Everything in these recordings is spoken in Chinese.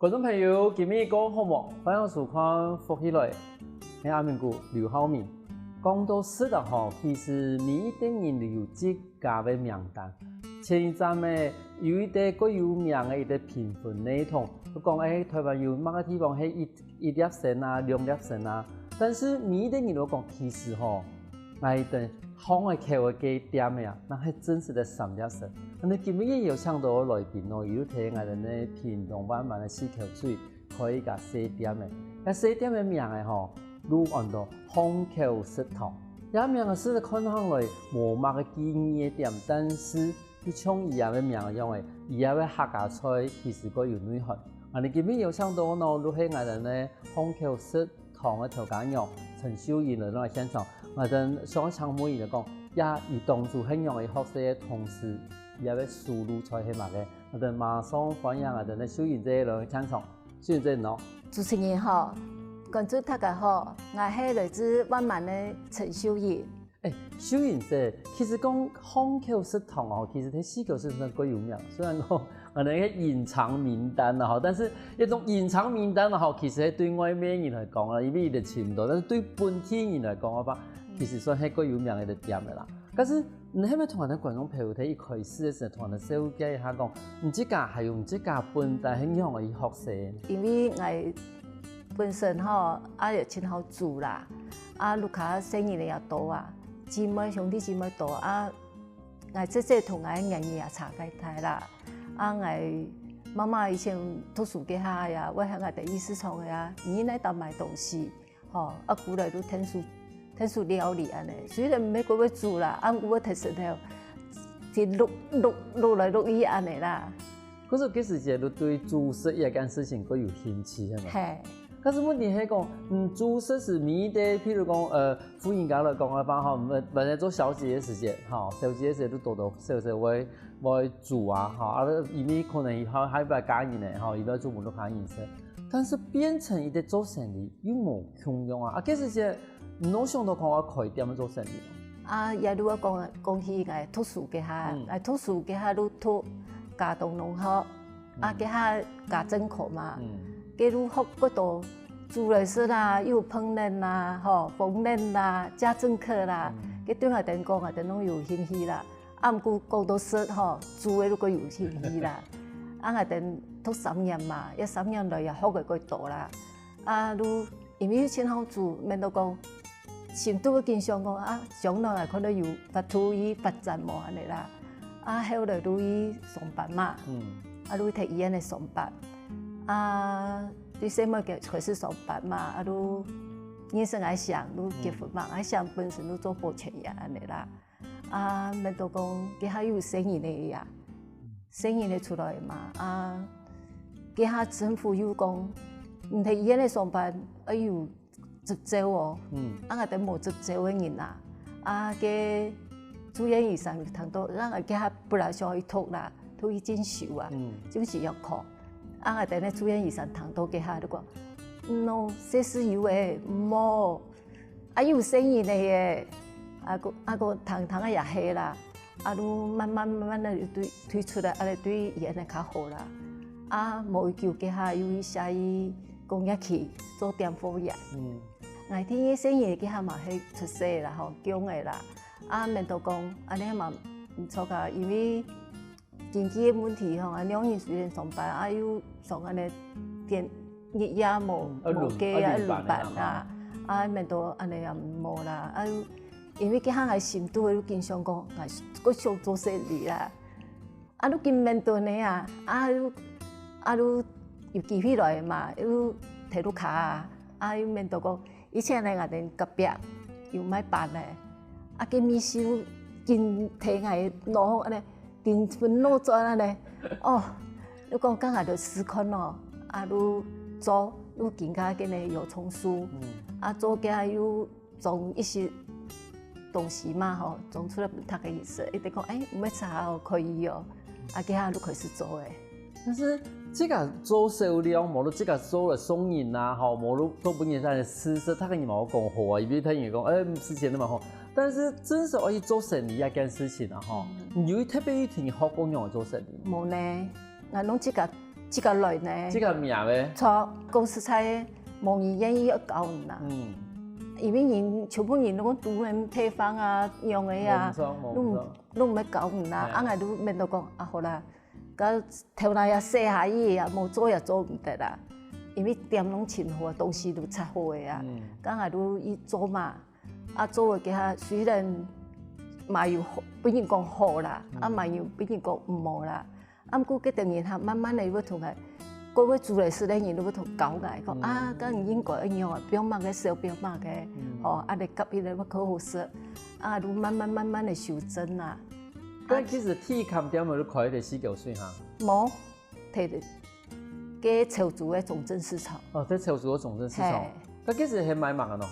观众朋友，今日讲好无？欢迎收看福起来。我阿明姑刘浩明讲到食啦吼，其实每一个人都有自家的名单。前一站呢，有一个最有名的一个评分系统，佢讲台湾有某个地方係一粒星啊、2粒星啊，但是每一个人都讲其实吼，係等放喺口嘅點嘅啊，那係真實的3粒星。你今日有請到來賓咯，有聽我哋呢屏東灣灣嘅四口水，可以甲4點嘅，那4點嘅名嘅吼，如按到虹口食堂，也名嘅是看上來無乜嘅記憶嘅點，但是佢像伊樣嘅名樣嘅，伊樣嘅客家菜其實個有內涵。你今日有請到咯，如係我哋呢虹口食堂嘅頭家娘陳秀燕嚟到現場。我哋想請問伊就講，伊當初很樣嘅學習嘅同時，伊也要輸入菜係乜嘅？我哋馬上歡迎我哋嘅秀燕姐來現場。秀燕姐喏，主持人好，觀眾大家好，我係來自灣灣嘅陳秀燕。秀燕姐，其實講虹口食堂哦，其實喺4口食堂幾有名。雖然講我哋嘅隱藏名單啦，但是一種隱藏名單啦，其實對外面人來講啊，因為伊哋深度，但是對本地人來講嘅話，其實算係幾有名嘅店嘅啦。但是你係咪同人哋觀眾朋友睇一開始嘅時候，同人哋小解一下講，唔知家係用唔知家本地係樣嘅學習？因為我本身吼也真好煮啦，路卡生意也多啊，姊妹兄弟姊妹多啊，我即同我爺爺也查解睇啦，我媽媽以前讀書嘅下呀，我喺我第一市場嘅呀，你喺度賣東西，古來都聽書料理安尼，雖然唔係嗰個煮啦，我睇實頭，係錄來錄去安尼啦。嗰時幾時節都對煮食呢件事情都有興趣係咪？係。但是問題係講，煮食是每啲，譬如講婦人家來講嘅話，或者做小姐嘅時節，小姐嘅時都多少會煮啊，因為可能以後還要加人咧，伊要做唔到加人食。但是變成伊哋做生意又冇窮用啊！幾時節唔想到講我開店做生意？也如果講起我讀書嘅下，我讀書嘅下都讀家東農學，嘅下家政課嘛。佢都學嗰度煮嚟食啦，又烹飪啦，縫紉啦，家政課啦，佢對我哋講，我哋攏有興趣啦。唔過講到食煮嘅都個有興趣啦。我哋讀3年嘛，一3年來也學嘅個多啦。都因為真好煮，免到講，成都嘅經常講將來可能有發展冇安尼啦。後來都去上班嘛，都去醫院嚟上班。對細妹嘅開始上班嘛，都人生愛想都結婚嘛，愛想本身都做保全員安尼啦。免到講，佢還有生意嚟呀，生意嚟出來嘛。佢下政府又講，唔喺醫院嚟上班，要執照哦。我哋冇執照嘅人啦。佢住院醫生談到，我佢下本來想去讀啦，讀去進修啊，進修要考。我哋咧住院醫生談到嘅下都講 ，no， 這是有誒，冇，有生意嚟嘅，個談也係啦，都慢慢咧推出來，對醫院咧較好啦，冇叫嘅下要去下去工業去做店貨員，我聽啲生意嘅下嘛係出色啦，強嘅啦，免到講，你嘛唔錯噶，因為經濟嘅問題2人雖然上班，又上安尼電日夜冇計輪班免到安尼也冇啦，因為佢喺深度都經常講，我想做生意啦，都見面到你都有機會來嘛，又睇到卡又面到講，以前咧我哋隔壁有買辦咧，佢咪少見睇我攞安尼。電份攞咗啦咧，你講今日就試看咯，都做又見家嘅咧有從書，做嘅又種一些東西嘛，種出來唔同嘅意思，一直講唔係查可以哦，嘅下都開始做嘅。但是這個做銷量，無論這個做了送人啊，無論做本業上嘅事實，他跟你冇講好啊，因為他人講唔是錢的嘛好。但是真是可以做生意一件事情啊！有特別一聽學過樣做生意？冇呢，我攏這個这个类呢，这个名呗。错，公司才无意愿意要教啦。因为人全部人都讲读的配方啊、用的啊，拢唔要教啦。啊，我都面到讲啊，好啦，甲头来也洗下伊啊，无做也做唔得啦。因为店拢清好，东西都出好的啊。咁我都伊做嘛，啊做嘅佢虽然嘛有不然讲好啦，啊嘛有不然讲唔好啦。啊，不过佢等然下慢慢的要同佢。各位做嚟事咧，人都要同教佢講啊，咁應該一樣啊，不要罵嘅，少不要罵嘅，哦，啊，你急伊咧，我可好食，啊，都慢慢的修正啦。咁其實鐵冚點咪都開啲四嚿水嚇？冇，睇啲嘅潮州嘅總鎮市場。哦，喺潮州嘅總鎮市場。咁其實係買乜嘅咯？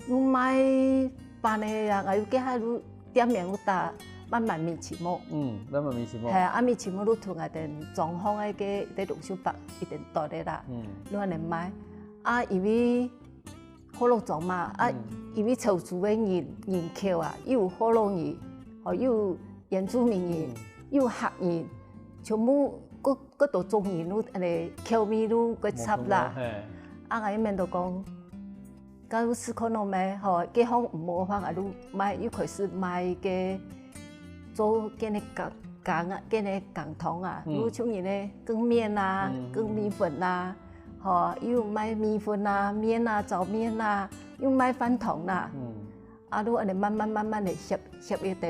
我買辦嘅啊，我要叫佢都店面都打。慢慢面前冇，慢慢面前冇，係啊，面前冇都同人哋狀況嘅啲龍小白一定多啲啦，你話你買啊，因為好多種嘛，啊，因為潮州嘅人口啊，有河洛人，哦，有原住民人，有客人，全部嗰度種人都誒口味都個差啦，啊，我一面都講。假如是可能咩？嗬，幾行唔好話，我都買，又開始買嘅。做嘅你羹啊，嘅你羹湯啊，如像人咧羹麵啊、羹米粉啊，嗬，又買米粉啊、麵啊、炒麵啊，又買飯湯啊，啊，都安尼慢慢地煠一條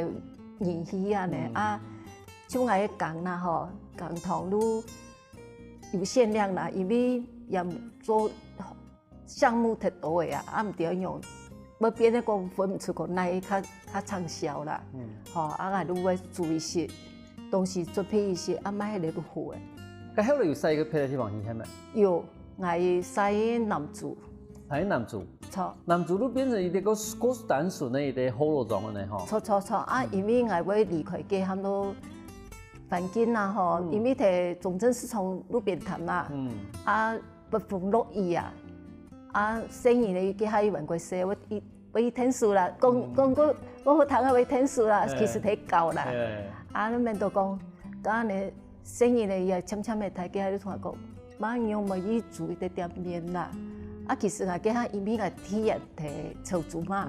人氣啊呢，啊，像我嘅羹啦，嗬，羹湯都有限量啦，因為也做項目太多嘅啊，啊唔對用。要變咧講分唔出個奶較暢銷啦，吼，啊我都會做一些東西準備一些，啊買嚟都好嘅。咁後來有使個配嚟地方去係咪？有，我使南珠。喺南珠。錯。南珠都變成一個單純嘅一個好羅狀嘅呢，吼。錯，啊因為我會離開嘅咁多環境啦，吼，因為喺總鎮市場路邊攤啦，啊不風落雨啊。啊，生意咧，佢喺雲貴社，我聽數啦，講我好睇下我聽數啦，其實睇夠啦。啊，你面度講，咁你生意咧又悄悄地睇，佢喺度同我講，媽用咪依做啲店面啦。啊，其實我佢喺依邊個體驗睇潮州嘛，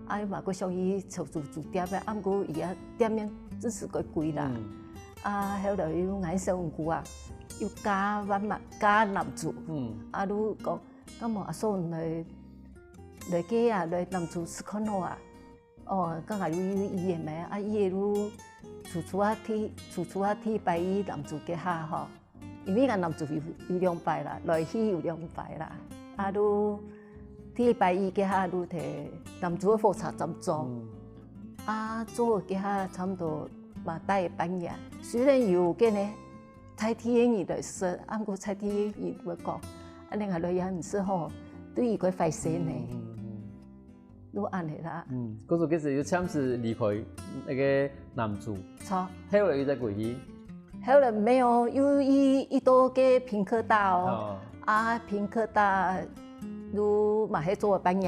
啊，嘛佢想以潮州做店嘅，啊，不過而家店面真是貴貴啦。啊，後來要嗌上股啊，要加溫嘛，加南珠，啊都講。咁我阿嫂來嘅啊，來南珠市看好啊，哦，咁我有伊嘅咩？啊，伊都處啊天拜伊南珠嘅下嗬，因為個南珠有兩拜啦，來去有兩拜啦，啊都天拜伊嘅下都睇南珠嘅火柴咁做，啊做嘅下差唔多嘛大半日，雖然有嘅呢，菜天兒來食，啱過菜天兒會講。啊，另外有陣時候對於佢費事呢，都安尼啦。嗰時其實要暫時離開那個南珠。錯。後來又再過去。後來沒有，有一多嘅平科大哦。啊，平科大都嘛係做半日。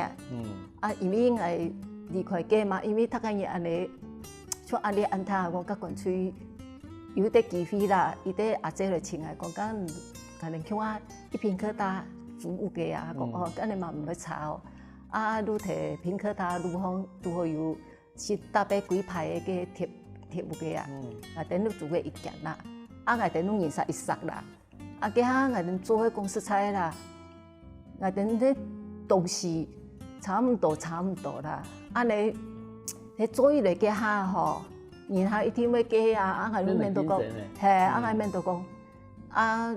啊，因為我離開嘅嘛，因為他講嘢安尼，像安尼安他講，甲講出有啲機會啦，有啲阿姐來請來講緊。可能像我一平科大做嘅啊，講哦，咁你嘛唔要炒，啊，都睇平科大如何有是搭俾幾排嘅貼嘅啊，啊，等都做嘅一件啦，啊，我等都認識一識啦，啊，佢下我等做嘅公司菜啦，我等啲東西差唔多啦，啊你做嘢嚟嘅下嗬，然後一天會嘅啊，啊，我面度講，係，啊，我面度講，啊。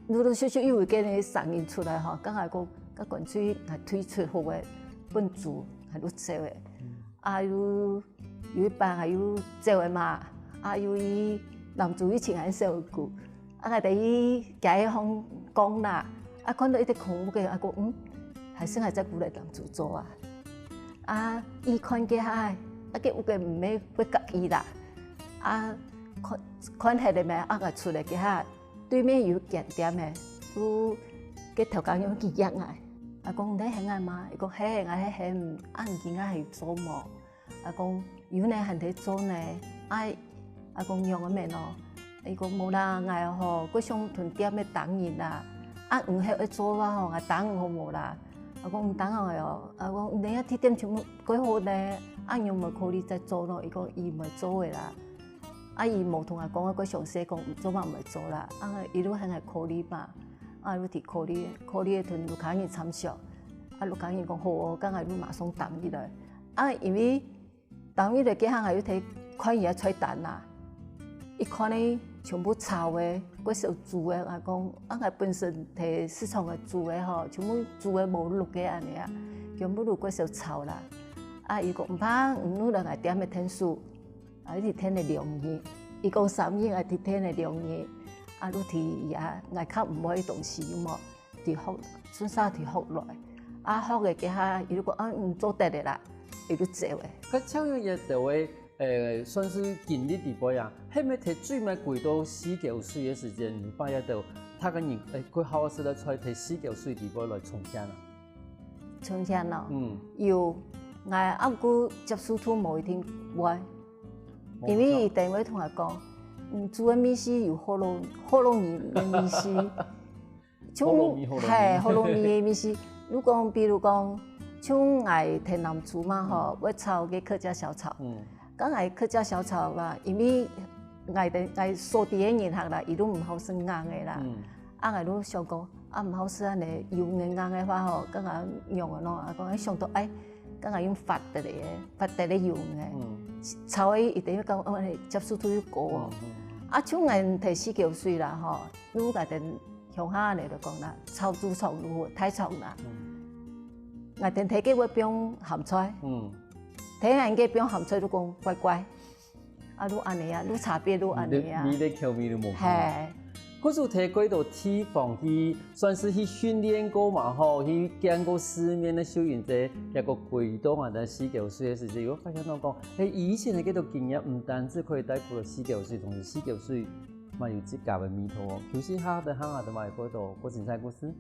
陸陸續續又會嘅你生意出來嗬，咁係講個關注係推出好嘅本主係都做嘅，啊有一班係有做嘅嘛，啊有伊南珠以前係受過，啊係第解放講啦，啊看到一啲空嘅，啊講係先係真鼓勵南珠做啊，啊伊看嘅係，啊嘅有嘅唔係會夾伊啦，啊看係啲咩啊個出嚟嘅係。對面有間店嘅，都嘅頭家用幾億啊！阿講你係啱嘛？阿講係我係唔按件係做麼？阿講有呢係睇做呢？阿講用嘅咩咯？伊讲无啦，爱吼，佫想囤点的糖银啦，啊黄迄会做啊吼，啊糖好无啦。我讲唔糖个哦，啊我讲你啊铁点全部几好呢，啊用无可你再做咯。伊讲伊袂做的啦，啊伊无同我讲，我佫详细讲唔做嘛袂做啦。啊伊愈向来考虑嘛，啊愈伫考虑的阵愈较易参详，啊愈较易讲好哦，刚才愈马上同意来。啊因为同意来几项也愈摕看伊啊吹蛋啦，伊看你全部炒的，佫是有煮的，啊讲啊我本身摕市场的煮的吼，全部煮的无录的安尼啊，全部都佫是有炒啦。啊伊讲唔怕，唔愈来爱点的天数，啊你天的良意，伊讲3日爱天的良意，啊愈提伊啊爱较唔买东西有无？伫福顺啥伫福来，啊福的几下伊讲啊唔做得的啦，伊愈做的。佮超样嘢就会算是近日伫尾啊，迄么摕水咪贵到4嚿水的时间，你发现到他跟你佢好是咧出摕4嚿水伫尾来冲钱啊？冲钱咯，有，我啊毋过接触到无一定买，因为伊电话同我讲，煮的米丝有好容易的米丝，好容易好容易的米丝。比如讲，像爱摕南猪嘛吼，要炒个客家小炒。讲爱客家小炒嘛，因为爱所地的人客啦，伊都唔好生硬的啦。啊，爱都想讲啊，唔好食安尼油硬的话吼，讲啊用的咯，啊讲想到讲啊用发的咧，发的咧用的。炒的一定要讲接触到高哦。啊，像爱摕4嚿水啦吼，如果爱乡下安尼就讲啦，炒猪肠如何太长啦。爱摕去要用咸菜。睇人家表含出都讲乖乖，啊，愈安尼啊，愈差别愈安尼啊。味咧口味都无。系。嗰就摕几道地方去，算是去训练过嘛吼，去见过世面的收银者，一个贵到啊的4嚿水的时阵，我发现到讲，以前的几道经验，唔单止可以带过了4嚿水，同时4嚿水嘛有自家的味道哦。休息下的行下的买嗰度，过精彩故事。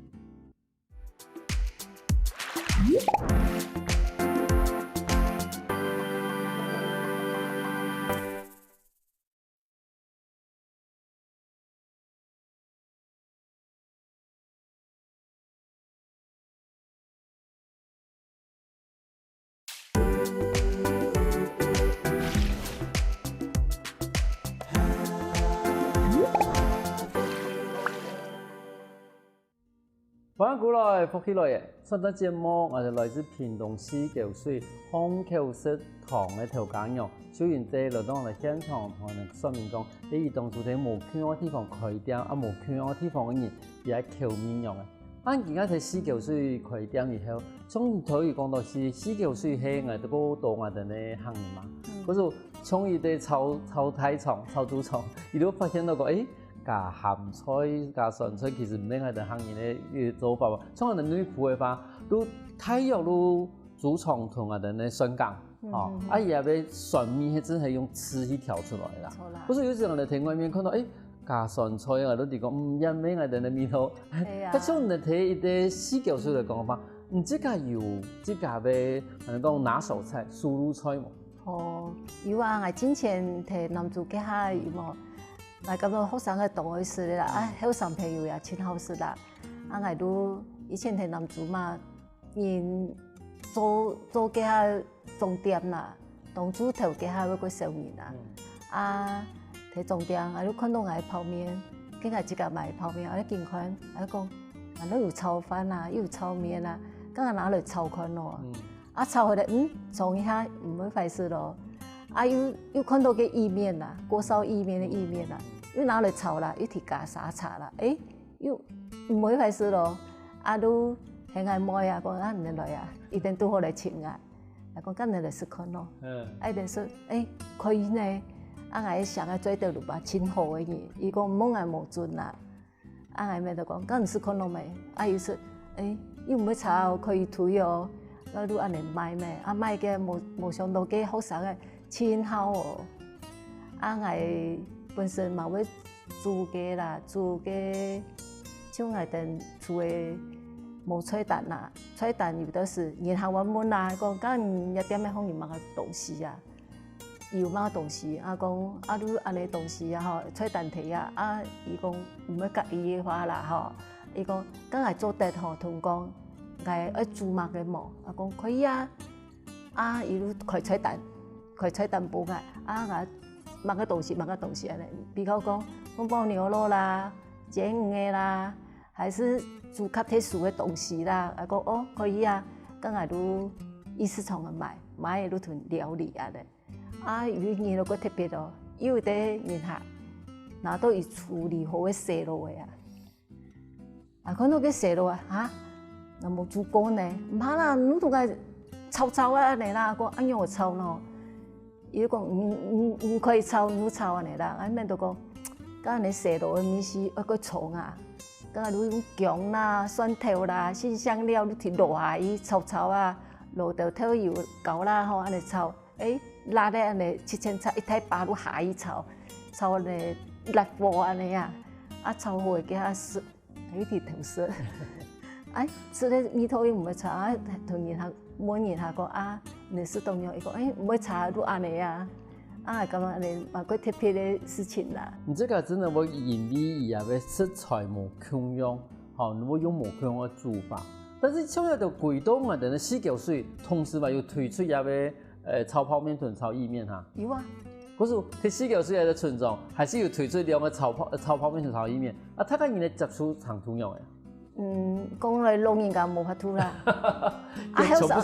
翻过来，复起来嘅，上档节目我哋来自屏东4嚿水虹口食堂嘅头家娘，收银者来到我哋现场，同我哋说明讲，你当初喺无圈嘅地方开店，啊无圈嘅地方嘅人，也系口面用嘅。按而家睇4嚿水开店以后，总可以讲到是4嚿水係我哋嗰度我哋嘅行業嘛。嗰就從伊哋炒太廠、炒豬廠，伊都發現到個加鹹菜、加酸菜其實唔係我哋行業嘅做法喎。從我哋女鋪嘅話，都太陽都豬廠同我哋嘅酸港，啊伊也俾酸味係真係用匙去調出來啦。嗰時有時我哋喺外面看到加酸菜啊，都哋講一味我哋嘅味道。咁所以我哋睇一啲4嚿水嚟講法，唔知家有即家嘅我哋講拿手菜、輸入菜冇？有啊！我之前摕南珠嘅下有冇？我感覺學生嘅同學時啦，後生朋友也真好食啦。我都以前摕南珠嘛，因做嘅下重點啦，當主頭嘅下嗰個上面啦。摕重點，我都看到我泡麵，跟我自家買泡麵，我見看，我講，我有炒飯啊，又有炒麵啊，咁我拿來炒看咯。炒回來，沖一下唔會壞事咯。又看到個意麵啦，鍋燒意麵的意麵啦，又拿來炒啦，又提加沙茶啦，又唔會壞事咯。都很愛買啊，講唔能來啊，一定都好來請啊。講咁你嚟試看咯。一定說可以呢。我想要做到路吧，真好嘅嘢。伊講唔好無準啦。我咪就講，咁唔試看咯咪。又說又唔會炒，可以推哦。我都安尼買咩？買嘅冇想到嘅學生嘅真好哦。我本身嘛會煮嘅啦，煮嘅像我哋厝嘅冇菜蛋啦，菜蛋有的是銀行灣門啦，講咁一點咩方面買個東西啊。有嘛东西，讲你安尼东西吼，菜单题伊讲唔要甲伊的话啦伊讲刚来做得同讲，爱煮嘛个无，讲可以伊如开菜单簿嘛个东西安尼，比如讲宫保牛肉啦、煎鱼的啦，还是煮较特殊的东西啦，讲可以刚来如意思从买如囤料理有研究个特别有的人下拿到伊处理好的西路的看到个西路那无煮过呢，唔怕啦，你都个炒安尼啦，讲安样个炒喏，伊讲唔可以炒，唔炒安尼啦，免都讲，甲安尼西路的面是个葱甲你用姜啦、蒜头啦、新香料你摕落下伊炒落到调油膏啦安尼炒，辣的安尼切切菜一太把你下伊炒安尼辣锅安尼炒好给它色，有点特色。吃的米头又唔会炒同人下问人下讲你是东洋，伊讲唔会炒都安尼咁样安尼嘛个特别的事情啦。你这个真的我引力要食材无共用，你要用无共用的煮法。但是像要到贵到我哋的四角水，同时嘛又推出要炒泡面同炒意面有可是佢四角水的村庄还是有推出两个炒泡面同炒意面他讲你的接触长同样的。讲来老人家无法度啦。好啥？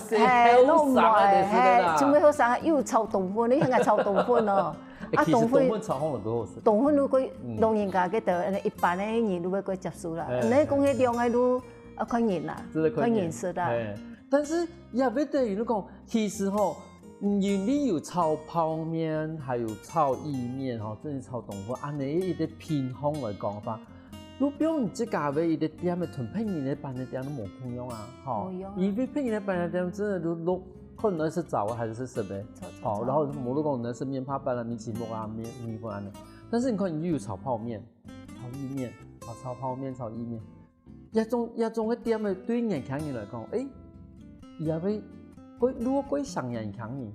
拢唔係，仲要好啥？又炒冬粉，你睇下炒冬粉哦。其實冬粉炒好就好食。冬粉如果老人家嘅就一般的人都會個接受啦。你講嘅量嘅都看人啦，看人食啦。但是也不等於你講，其實你有炒泡面，還有炒意面甚至炒冬粉，按你一啲偏方來講法。如果你自家的一啲店的同配人的辦的店都冇共用因為配人的辦的店真的都可能是炒還是什麼，然後冇都講能是麵包板米其木米粉啊，但是你看你有炒泡面、炒意面、炒泡面、炒意面，一種的店的對年輕人來講，也會如果過上年輕人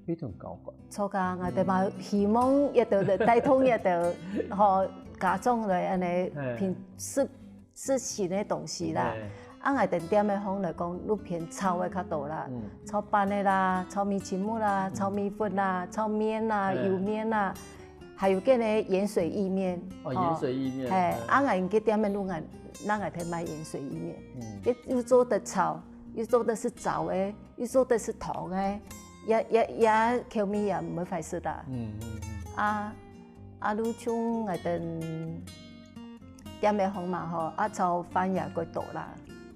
迄種高官，錯㗎，我哋嘛希望一度帶通一度家中來安尼偏適時的東西啦。我哋店的方來講，都偏炒的較多啦，炒飯的啦，炒米其木啦，炒米粉啦，炒麵啦，油麵啦，還有嗰個鹽水意麵。鹽水意麵。我哋嘅店的路咱睇賣鹽水意麵，又做得炒，又做的是糟的，又做的是糖的，也口味也唔會壞事啦。如像我哋店的方嘛炒飯也幾多啦。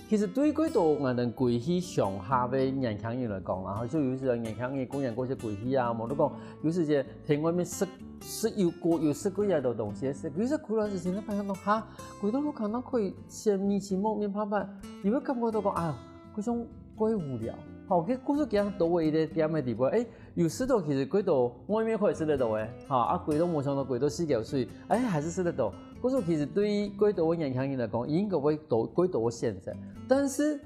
其實對幾多我哋貴氣上下的年輕人來講啦，所以有時候年輕人講人嗰些貴氣冇得講，有時就聽外面食有食過嘢的東西，有時過來時陣，你發現到貴到都可能可以食米其木麵包板，你會感覺到講嗰種鬼無聊。佢故事講到位的點的地步，有時候其實貴到外面可以食得到嘅，貴到冇想到貴到四嚿水，還是食得到。嗰時候其實對於貴到嘅年輕人來講，應該會貴到嘅選擇，但是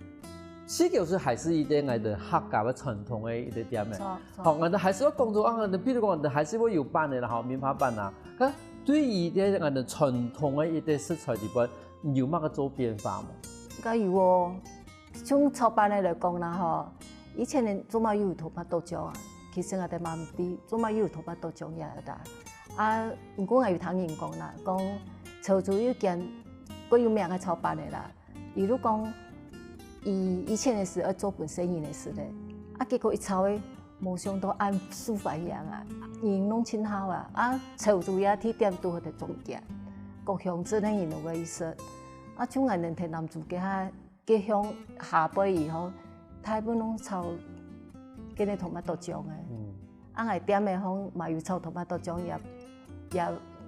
四嚿水還是一啲我哋客家嘅傳統嘅一啲點嘅。我哋還是要講到我哋，比如講我哋還是會有辦嘅啦，麵包板啊。咁對於啲我哋傳統嘅一啲食材地步，有乜個做變化冇？梗有喎，從炒飯嚟講啦，以前人做乜有頭髮豆漿其實我哋嘛唔知做乜有頭髮豆漿也得。唔過我有聽人講啦，講潮州有間最有名嘅炒飯嘅啦，伊如講以前嘅時做本生意嘅時咧，結果一炒嘅冇想到按書法一樣人攏真好潮州也啲店都喺度中間，各鄉鎮嘅人都會食，像我哋台南做嘅鄉下輩以後，大部分攏炒嗰啲頭髮豆漿嘅，我店嘅方嘛有炒頭髮豆漿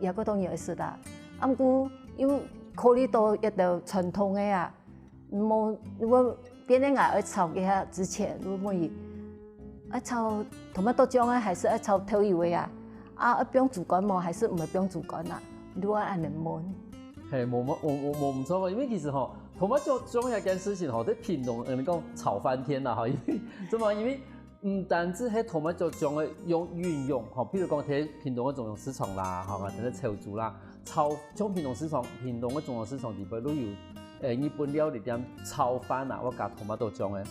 也嗰種嘢食啦。不過要考慮到一道傳統嘅冇如果別人愛炒嘅下之前，如果以炒頭髮豆漿還是炒調油嘅不用煮乾冇，還是唔係不用煮乾啦？如果按人問，係冇唔錯，因為其實頭髮豆漿一件事情，喺屏東人哋講炒翻天啦，因為唔单止喺头毛就种嘅运用，吼，譬如讲喺屏东嘅中央市场啦，吼，或者潮州啦，像屏东嘅中央市场地方都有日本料理店炒饭啊，我加头毛豆种嘅。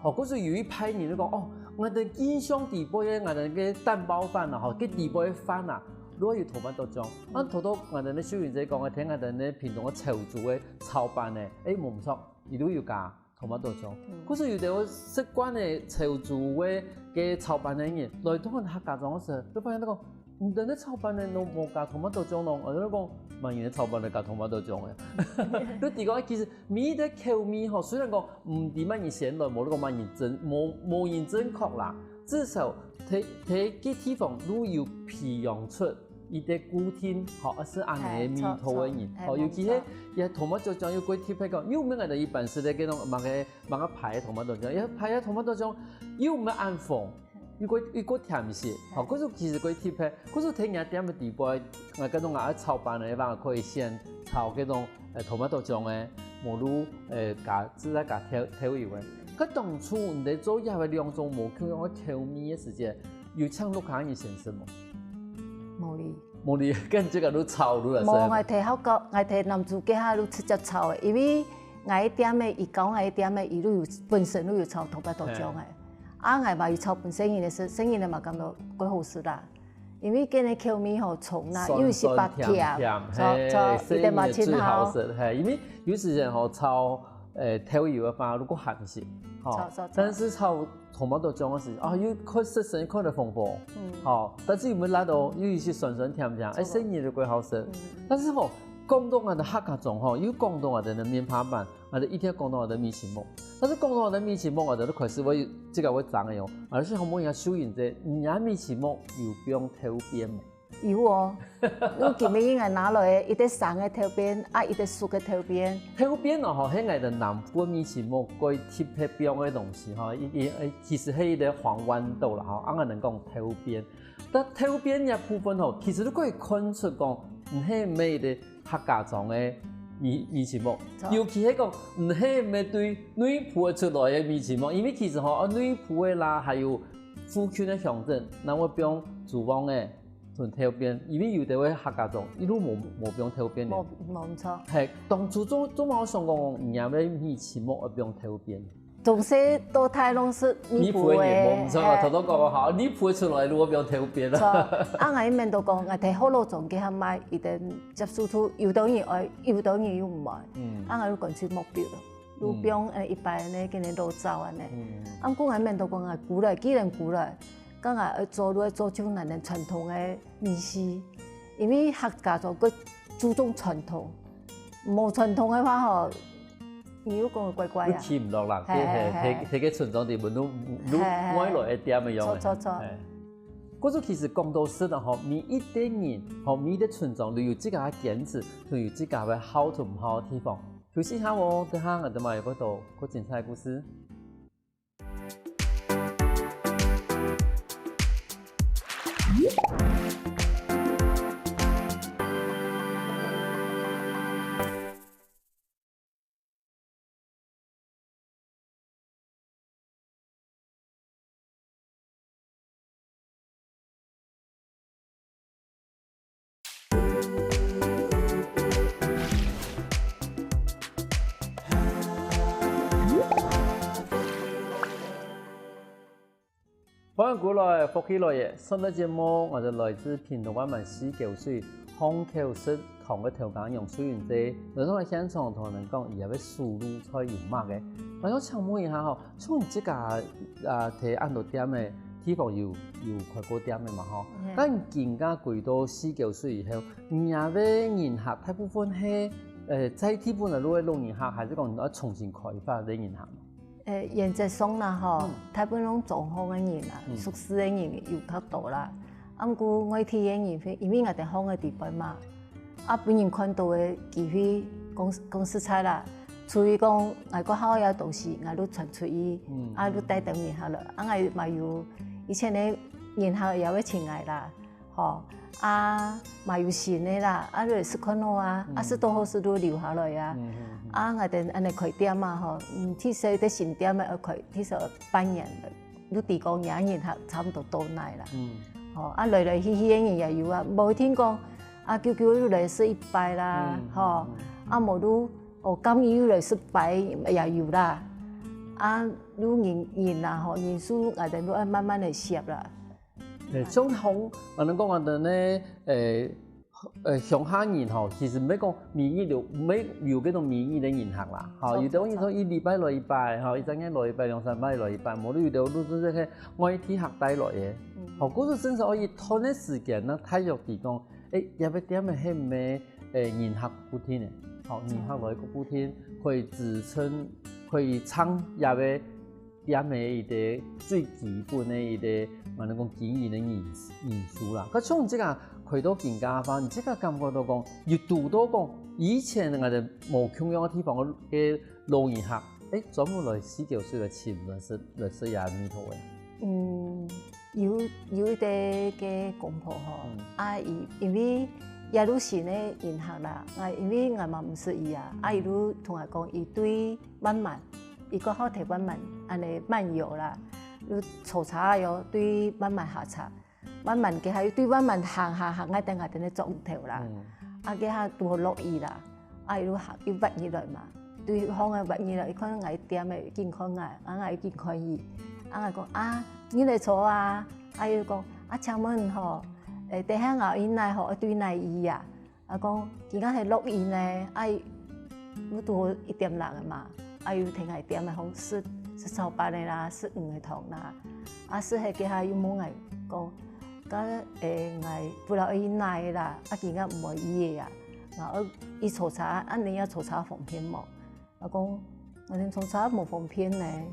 哦，嗰時有一批人都講，哦，我哋印象地波嘅，我哋嘅蛋包飯啊，吼，嘅地波嘅飯啊，攞要頭髮都種。我睇到我哋啲消費者講嘅，聽我哋啲屏東嘅潮州嘅炒飯咧，冇錯，伊都要加頭髮都種。嗰時有啲習慣嘅潮州嘅炒飯嘅人，來到我哋客家莊嗰時，都發現到講，唔對啲炒飯咧，都冇加頭髮都種咯。我哋都講，萬元嘅炒飯嚟加頭髮都種嘅。你哋講其實米的口味吼，雖然講唔啲乜嘢鮮來，冇呢個乜嘢冇認真確啦，至少睇啲地方都要培養出伊啲古典吼，是按你味道嘅人，吼，尤其係也頭髮都種要鬼貼講，因為我哋一般是咧嗰種某個牌頭髮都種，一牌嘅頭髮都種，因為我按風。如果甜些，吼，嗰種其實佢貼嘅，嗰種睇人點嘅地步，我嗰種炒飯嘅話可以先炒嗰種頭髮豆漿嘅，無如加自來加調油嘅。佢當初唔哋做嘢嘅兩種無佢用嘅調味嘅時間，有請陸康嘅先生冇？冇哩，跟這個都炒咗啦。冇，我睇好個，我睇男主角下都直接炒嘅，因為我一點嘅，伊講我一點嘅，伊都有本身都有炒頭髮豆漿嘅。我嘛要炒本身嘅事，生意咧嘛感到幾好食啦。因為今日口味好重啦，又是白甜，一定嘛真好。係，因為有時人吼炒調油嘅話，如果鹹些，但是炒頭毛豆漿嗰時，要佢食成佢哋豐富，但是有冇拉到有一些酸酸甜甜，生意就幾好食。但是吼，廣東話的客家種吼，有廣東話的面扒飯，或者一天廣東話的米線木。但是廣東話的米線木，我哋都開始會這個會長嘅用，而且可唔可以啊？收完啫，人家米線木有不用頭邊嘛？有哦，我見面應該拿來一啲生嘅頭邊，一啲熟嘅頭邊。頭邊哦，吼，係我哋南部米線木嗰啲貼邊嘅東西，吼，其實係一啲黃豌豆啦，吼，我能講頭邊。但頭邊嘅部分吼，其實都可以看出講唔係咩嘅客家種嘅。米線木，尤其係講唔係咩對女僕出來嘅米線木，因為其實吼，女僕嘅啦，還有夫權嘅象徵，那我不用廚房嘅同頭邊，因為有啲位客家種，伊都冇不用頭邊嘅。冇錯。係當初總冇想講人家嘅米線木不用頭邊。總是多太攏是女僕嘅。冇錯啊，頭都講好，女僕出來如果不用頭邊啦。我一面都講，我睇好多種嘅係買，一定接觸到有當然愛，有當然又唔愛。我都講出目標咯，如不用一般咧，跟你老早安尼。我講一面都講，我古來既然古來，咁我做出咱哋傳統嘅美食，因為客家就佢注重傳統，冇傳統嘅話吼。如果講怪怪啊，佢唔落啦，佢嘅存在地本都歪來一點嘅樣。錯。嗰種其實講到是啦，吼，每一啲人，吼，每一啲村莊都有自家嘅堅持，同有自家嘅好同唔好嘅地方。休息下喎，等下我哋咪嗰度個精彩故事。歡迎過來福起來嘅，上個節目我就來自屏東灣門49歲虹口食堂嘅調羹用水源者，來到嚟現場同人講，而家嘅素魯菜有乜嘅？我想請問一下吼，像你這個睇按到點嘅地方有快過點嘅嘛吼？但更加貴到49歲以後，而家嘅人客大部分係在地本來都係老人客，還是講要重新開發啲人客？原則上啦，吼，大部分攏狀況嘅人啦，熟識嘅人有較多啦。不過外地嘅人，因為我哋鄉嘅地方嘛，本人看到嘅機會講實在啦，除非講外國好嘢東西，我都傳出去，都帶動人客啦。我嘛有以前嘅人客也會請來啦，吼，嘛有新嘅啦，都係看好啊，是多好事都留下來啊。我哋安尼開店嘛吼，至少啲新店咪要開，至少半年你地公爷人差不多倒来啦。吼，啊来来去去的也有啊，无听讲啊，求求你来说一拜啦，吼，啊无你哦，今年来失败也有啦，啊，你人啦吼，人数我哋都要慢慢来摄啦。中红我能讲话的呢，乡下人吼，其实唔係講免疫療，唔係有嗰種免疫嘅影響啦。吼，有啲人一禮拜來一拜，吼，一陣間來一拜，兩三拜來一拜，冇你有啲都係愛體學帶來嘅。吼，嗰個真係可以拖啲時間啦，體育地講，有一點係係咩人學補天嘅，吼，人學來個補天可以支撐，可以撐入嘅點嘅一啲最基本嘅一啲，我哋講經驗嘅因素啦。咁像這個。佢都更加翻，即刻感覺到講，越讀到講，以前我哋冇窮樣嘅地方嘅老人客，專門來49歲來潛來食廿米頭嘅。有一啲嘅公婆嗬，因為也都是咧人客啦，因為我嘛唔識伊啊，伊都同我講，伊對慢慢，伊個好睇慢慢，安尼慢遊啦，你坐茶又對慢慢下茶。慢慢嘅係對慢慢行一定咧撞頭啦，嘅係多落雨啦，要行要屈起來嘛，對方嘅屈起來，可能係點嘅健康係健康意，係講你嚟坐啊，要講請問吼，第下我因來吼對內意啊，講而家係落雨呢，要多一點冷嘅嘛，要停係點嘅紅食炒飯嘅啦，食魚嘅湯啦，食係嘅係要冇係講。咁我不老伊奶啦，見我唔會伊嘅啊，我伊炒茶，你要炒茶方便冇？我講我哋炒茶冇方便咧，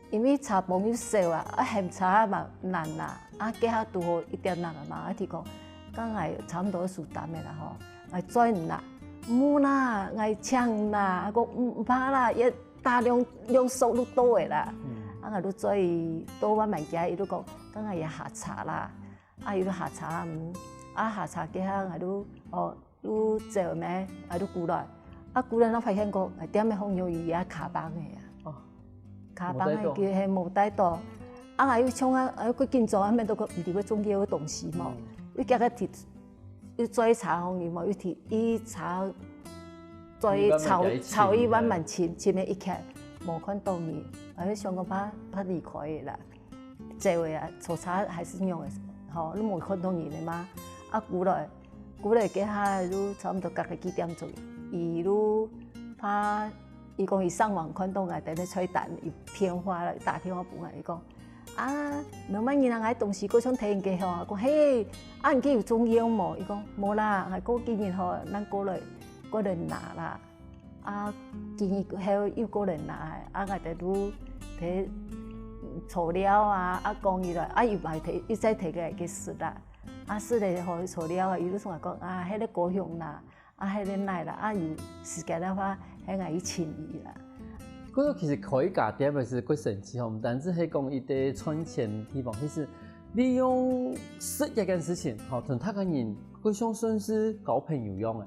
因為茶幫要少啊，鹹茶嘛難啦，幾下多一點難啊嘛，提講，咁我差唔多數擔嘅啦嗬，我再唔啦，冇啦，我搶啦，我唔怕啦，一大量數都多嘅啦，我都再多揾埋家，伊都講，咁我也下茶啦。伊都下茶下茶幾下，都做咩？都估來，估來我發現個點樣紅油魚卡邦嘅卡邦係叫係冇帶到，要搶佢見咗咩都個唔知佢中間嘅東西冇，要加個鐵，要再炒紅油冇，要鐵一炒，再炒一碗飯前面一劇冇看到你，上個把離開嘅啦，做嘅啊，炒茶還是用嘅。吼，你冇看到人嘅嘛？估來幾下都差唔多隔個幾點鐘，伊都怕伊講伊上網看到我哋咧吹彈，伊電話啦，打電話俾我，伊講兩萬人啊，東西嗰種聽嘅嗬，講嘿，人家有中央冇？伊講冇啦，係嗰幾年嗬，咱過來拿啦，建議係要過來拿，我哋都睇。材料講伊來，伊咪提，伊再提嘅事啦。是嚟學材料伊都同我講迄個高雄啦，迄個奶啦，有時間嘅話，喺我去請伊啦。嗰個其實可以加點嘅是幾神奇，唔單止係講伊啲賺錢地方，其實你用食一件事情，同他個人佢相信是交朋友用嘅。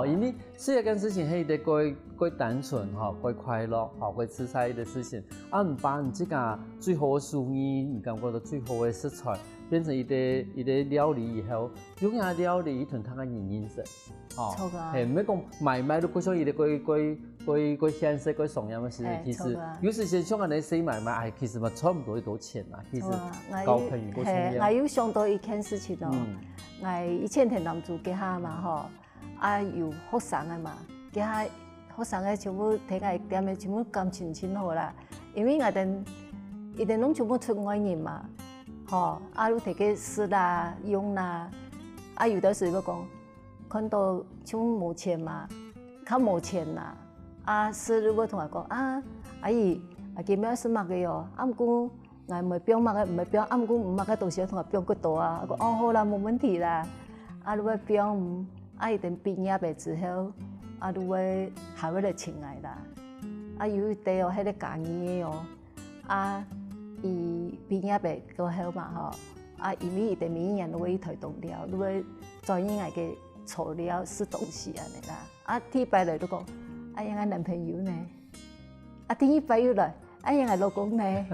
因為食一件事情係一啲幾單純，幾快樂，幾自在嘅事情。唔把你這個最好嘅廚藝，你感覺到最好嘅食材，變成一啲料理以後，用下料理同他個人認識。係唔係講買都嗰種一啲幾現實幾常樣嘅事情，其實有時先像我哋試買，其實咪差唔多幾多錢啊。其實交朋友嗰種嘢。我有想到一件事情咯，我以前喺南州嘅下嘛，有學生嘅嘛，佢下學生嘅全部睇下點嘅全部感情真好啦，因為我哋一定攏全部出外人嘛，都睇佢食啦、用啦，有的時候講看到像冇錢嘛，較冇錢啦，食如果同我講阿姨，佢咩食乜嘅喲，唔過我唔係標乜嘅，唔係標，唔過唔乜嘅東西同我標幾多啊，我講好啦，冇問題啦，如果標一定畢業嘅之後，都會下尾嚟請嚟啦。有啲哦，喺啲假嘢哦，伊畢業嘅過後嘛因為伊哋每年都會推動了，都會在意我嘅材料食東西嚟啦。提擺嚟都講，我男朋友呢？第一擺又來，因为老公呢，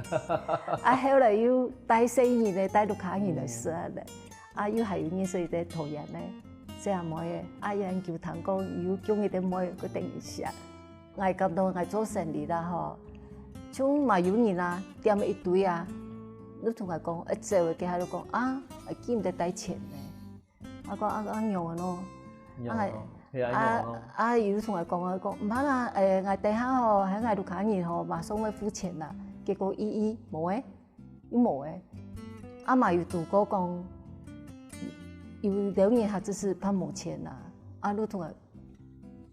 後來又帶細兒咧，帶到卡兒來食咧，又係有呢所以啲討厭咧，這樣妹嘅，有人叫堂講，又叫佢哋妹佢定一下，我感到我做生意啦嗬，像嘛有人啊，點一堆啊，你同我講，一做嘅佢喺度講見唔得帶錢咧，我講樣啊咯，有同我講唔怕啦，我等下嗬喺我度卡兒嗬，馬上會付錢啦，結果冇嘅，嘛有杜哥講。有兩年他只是怕冇錢啦，你同我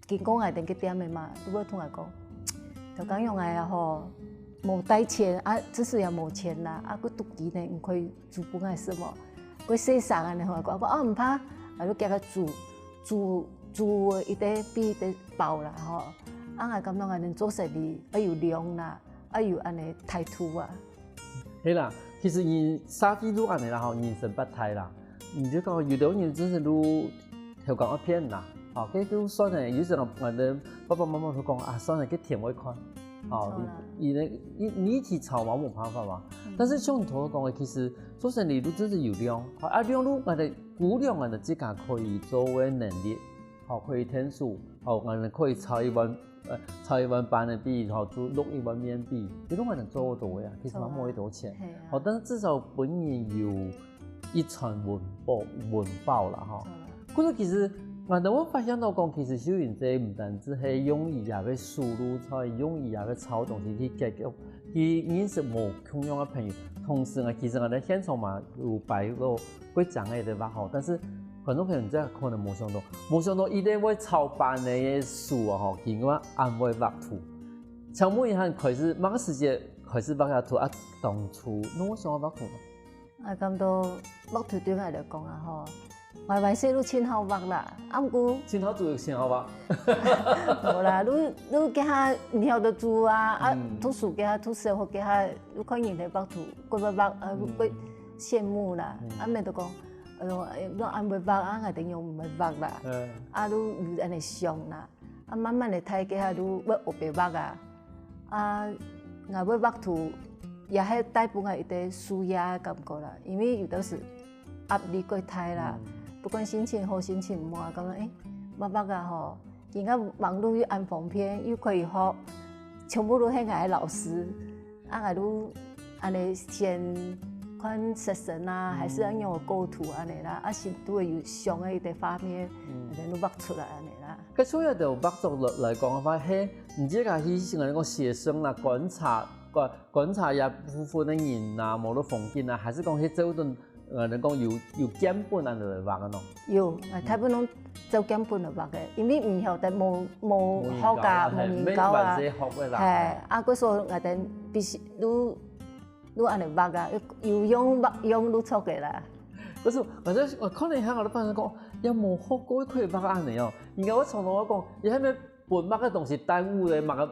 見講我哋嘅點嘅嘛，你會同我講，就講用我嗬冇帶錢只是又冇錢啦，佢讀幾年唔可以做本係什麼，佢細散啊，你同我講唔怕，你叫佢做一啲比啲包啦嗬，我咁樣我哋做生意有量啦，有安尼態度啊。係啦，其實人生意都安尼啦，嗬，人生百態啦。你就講有啲人真係都調講一片啦，佢都算係有時候我哋爸爸媽媽都講算係佢甜一款，你去炒嘛冇辦法嘛，但是像你頭講嘅，其實做生意都真係有量，量都我哋估量我哋自己可以做嘅能力，可以天數，我哋可以炒一碗板嘅幣，做6一碗麵幣，呢種我哋做到嘅，其實冇幾多錢，但是至少本人有一餐溫飽啦，嗰個其實我發現到講，其實小園者唔單止係用伊也去輸入，才用伊也去炒東西去解決，佢認識冇同樣嘅朋友，同時其實我哋現場嘛有擺個會講嘅對吧？但是很多朋友真係可能冇想到伊哋會炒飯嘅書佢咁安慰畫圖，請問一下開始乜時間開始畫下圖當初我想畫圖？我感到畫圖對我嚟講我畫寫都真好畫啦，不過真好做先好畫，冇啦，你給他唔曉得做圖書給他圖書或給他，你看人哋畫圖，佢畫佢羨慕啦，咪就講，你安會畫我哋用唔會畫啦，你有安尼想啦，慢慢嚟睇給他，你會學畫我會畫圖。也係帶俾我一啲舒壓感覺啦，因為有陣時壓力過大啦，不管心情好心情唔好，咁樣畫而家網絡又按方便，又可以學，全部都係我嘅老師，我都安尼先看session還是按用構圖安尼啦，先都會有上嘅一啲畫面，都畫出來安尼啦。佢主要就畫作來講嘅話，係唔知係以前我哋講寫生啦，觀察一部分的人無論風景還是講喺做陣，你講有簡本嚟畫嘅咯。有，大部分攏做簡本嚟畫嘅，因為唔曉得冇學家冇研究啊。係，嗰時候我哋必須都安尼畫有用都錯嘅啦。嗰時我可能喺我哋班上講，有冇學過可以畫安尼哦？而家我從頭我講，而係咪？本乜嘅東西耽誤嘅乜嘅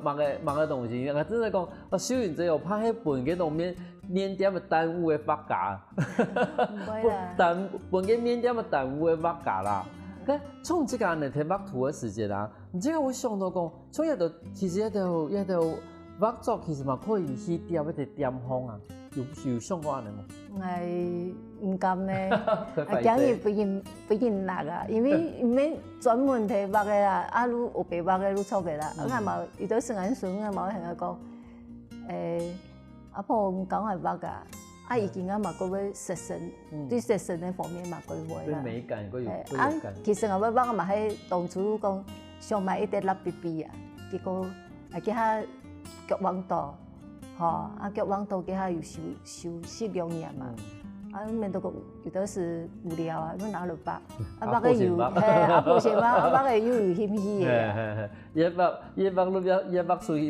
東西，我真係講，小園者又怕喺本嘅度面點嘅耽誤嘅畫家，本嘅面點嘅耽誤嘅畫家啦。咁從這個嚟睇畫圖嘅時節啦，唔知我想到講，從一度其實一度畫作其實嘛可以去點一啲點方啊，有想過安尼冇？我唔敢咧，講嘢不認納啊，因為專門睇畫嘅啦，你學白畫嘅你錯嘅啦，我嘛有陣時眼順我嘛係講，阿婆唔講係畫噶，已經嘛嗰位實神，對實神嘅方面嘛佢會啦。對美感佢有感。其實我畫嘛係當初講想買一啲蠟筆筆啊，結果叫佢腳網度，腳網度叫佢有修2年嘛。面都有陣時無聊啊，你拿嚟畫，畫個有，無錢畫，畫個又有興趣嘅。一畫出一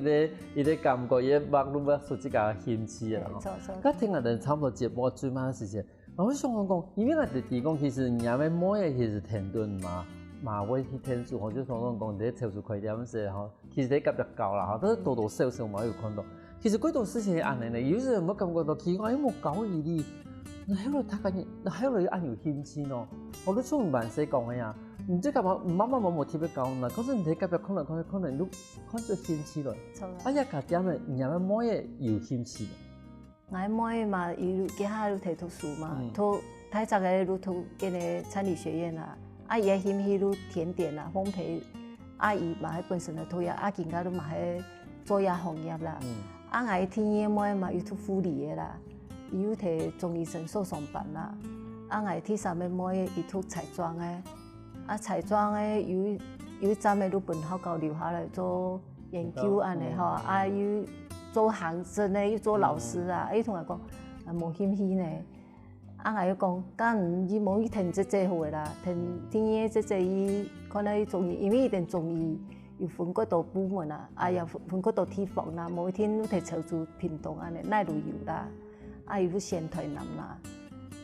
個感覺，一畫出這個興趣啊。我聽人哋差唔多節目最慢嘅時間，我想講，因為我哋提供其實人家每嘢其實停頓嘛會去天數，或者講你跳出快點時候，其實你急得夠啦，都多多少少嘛有看到。其實幾多事情係安尼嘅，有時冇感覺到奇怪，冇搞意義。喺度睇緊，喺度按有興趣咯。我都從唔慢些講嘅呀。唔知干嘛，慢慢冇特別高啦。可是你睇隔壁可能你看做興趣咯。啊呀，家點咧，然後每嘢有興趣。我每嘛，伊家下睇讀書嘛，讀睇雜個路讀嗰個餐旅學院啊，啊伊係興趣路甜點啊、烘焙，啊伊嘛係本身嘅讀嘢，啊而家都嘛係做嘢行業啦。啊我天嘢每嘛要讀護理嘅啦，伊要睇中醫診所上班啦。啊我天上面每要讀彩妝嘅。啊，彩妝咧有站喺日本學校留下來做研究安尼吼，啊有做行政咧，要做老師啊，伊同我講啊冇興趣呢，啊我又講，假如伊冇去填這好嘅啦，填天嘢伊可能中醫，因為伊填中醫有分幾多部門啊，啊又分幾多地方啦，某一天都睇潮州屏東安尼，奈旅遊啦，啊有先台南啦，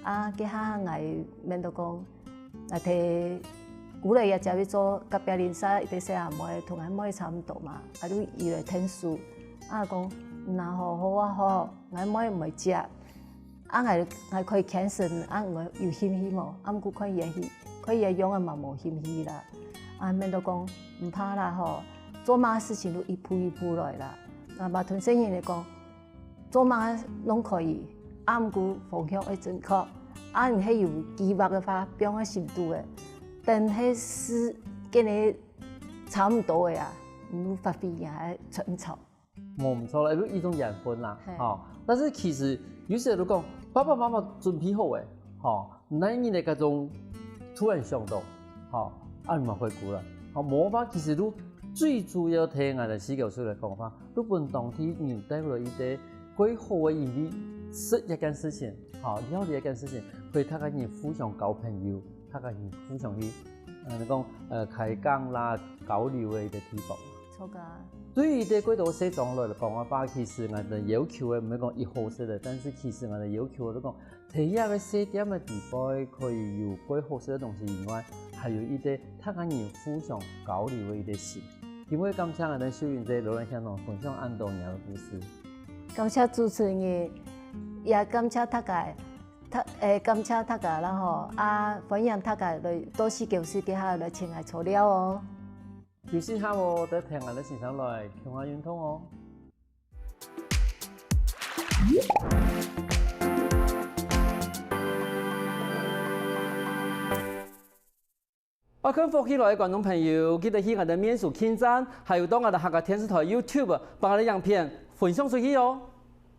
啊佢下我面到講啊睇。古來也就要做隔壁鄰舍，啲細阿妹同阿妹差唔多嘛，啊都伊來聽書，啊講嗱好啊好，阿妹唔係食，啊我可以 cancel， 啊我有興趣冇，啊唔過可以用啊嘛冇興趣啦，啊面都講唔怕啦吼，做乜事情都一步一步來啦，啊嘛同生人嚟講，做乜攏可以，啊唔過方向要正確，啊唔係有計劃嘅話，變個深度嘅。但係是跟你差唔多嘅啊，唔發揮也係成長。冇唔錯啦，係一種養分啦，嚇。但是其實有時候都講，爸爸媽媽準備好嘅，嚇，那你哋嗰種突然想到，嚇，啊你咪回顧啦，嚇，冇法其實都最主要聽我哋施教授嚟講法，日本當地人帶來一啲幾好嘅意義，識一件事情，嚇，了解一件事情，可以大家人互相交朋友。大家要互相去，你講開講啦、交流嘅一個地方。錯㗎。對於啲幾多西裝來講嘅話，其實我哋要求嘅唔係講一號式嘅，但是其實我哋要求都講，睇下個細點嘅地方可以有幾好式嘅東西以外，還有一啲大家人互相交流嘅一啲事。因為感謝我哋秀雲在羅蘭鄉中分享咁多年嘅故事。感謝主持人，也感謝大家。感謝大家啦吼，啊歡迎大家來多施教授底下來請我材料哦。有時下我得聽我哋先上來聽下運動哦。我跟福起來嘅觀眾朋友，記得去我哋面書網站，還有到我哋客家電視台 YouTube 把我哋影片分享出去哦。